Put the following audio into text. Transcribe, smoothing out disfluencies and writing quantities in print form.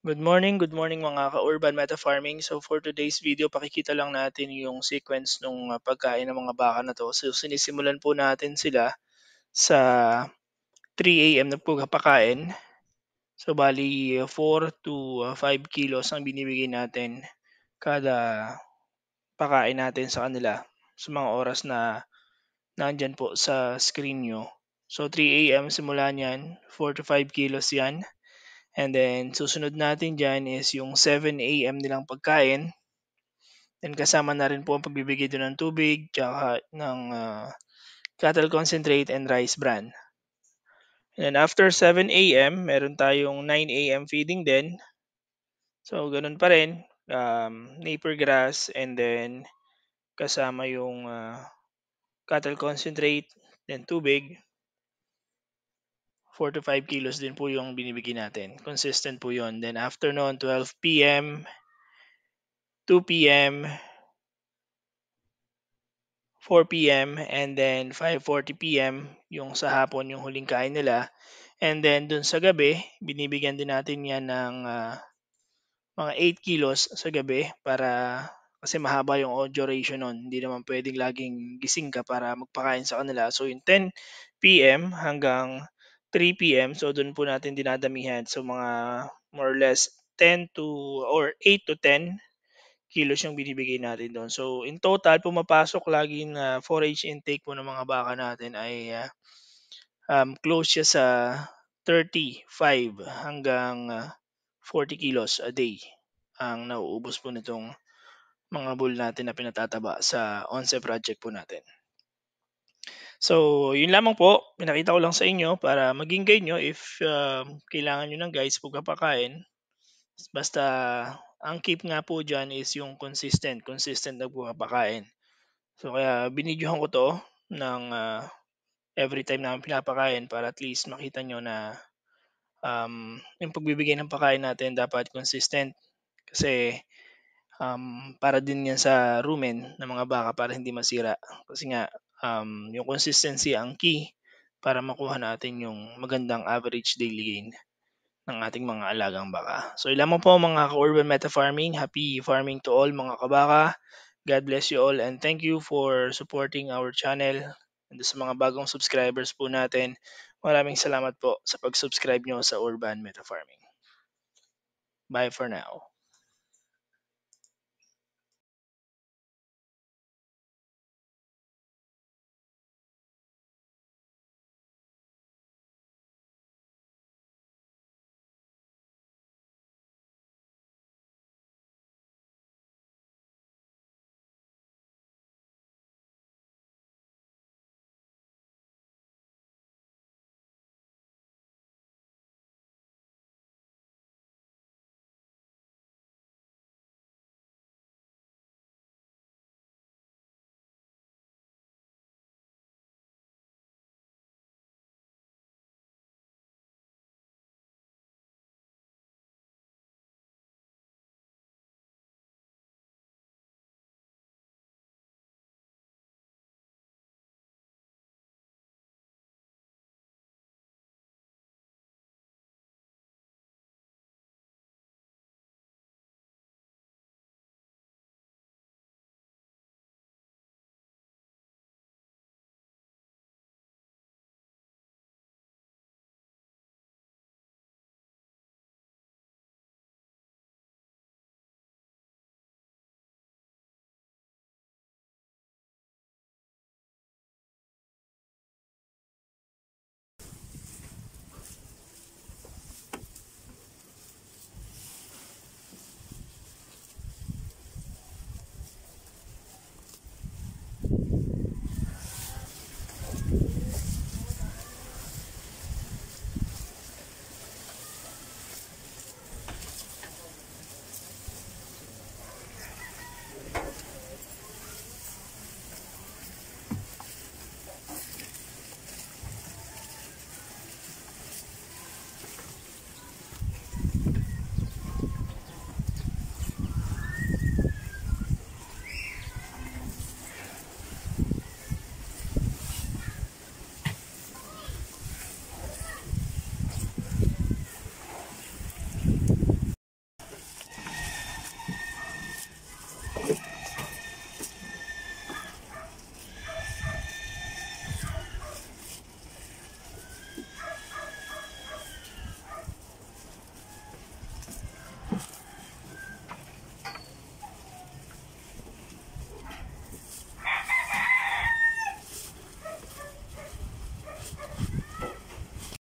Good morning mga ka-urban meta farming. So for today's video, pakikita lang natin yung sequence ng pagkain ng mga baka na to. So sinisimulan po natin sila sa 3 a.m. na pagpapakain. So bali 4 to 5 kilos ang binibigay natin kada pakain natin sa kanila sa mga oras na nandyan po sa screen nyo. So 3 a.m. simula niyan, 4 to 5 kilos yan. And then susunod natin diyan is yung 7 AM nilang pagkain, then kasama na rin po ang pagbibigay dun ng tubig tsaka ng, cattle concentrate and rice bran. And then after 7 AM meron tayong 9 AM feeding din. So ganun pa rin, napier grass and then kasama yung, cattle concentrate, then tubig. 4 to 5 kilos din po yung binibigay natin, consistent po yun. Then after nun 12 PM, 2 PM, 4 PM, and then 5:40 PM yung sa hapon yung huling kain nila. And then dun sa gabi, binibigyan din natin 'yan ng, mga 8 kilos sa gabi para kasi mahaba yung duration nun. Hindi naman puwedeng laging gising ka para magpakain sa kanila. So yung 10 PM hanggang 3 PM, so dun po natin dinadamihan. So mga more or less 8 to 10 kilos yung binibigay natin do'n. So, in total pumapasok lagi na forage intake po ng mga baka natin ay, close siya sa 35 hanggang, 40 kilos a day ang nauubos po nitong mga bull natin na pinatataba sa Once project po natin. So, yun lamang po, pinakita ko lang sa inyo para maging guide niyo if, kailangan niyo ng guides pagpapakain. Basta ang keep nga po diyan is yung consistent na pagpapakain. So kaya binidyohan ko 'to ng, every time namin pinapakain para at least makita niyo na, yung pagbibigay ng pagkain natin dapat consistent. Kasi, para din 'yan sa rumen ng mga baka para hindi masira. Kasi nga, yung consistency ang key para makuha natin yung magandang average daily gain ng ating mga alagang baka. So yun lamang po mga ka-urban meta farming. Happy farming to all mga kabaka. God bless you all and thank you for supporting our channel. And sa mga bagong subscribers po natin, maraming salamat po sa pag-subscribe nyo sa Urban Meta Farming. Bye for now.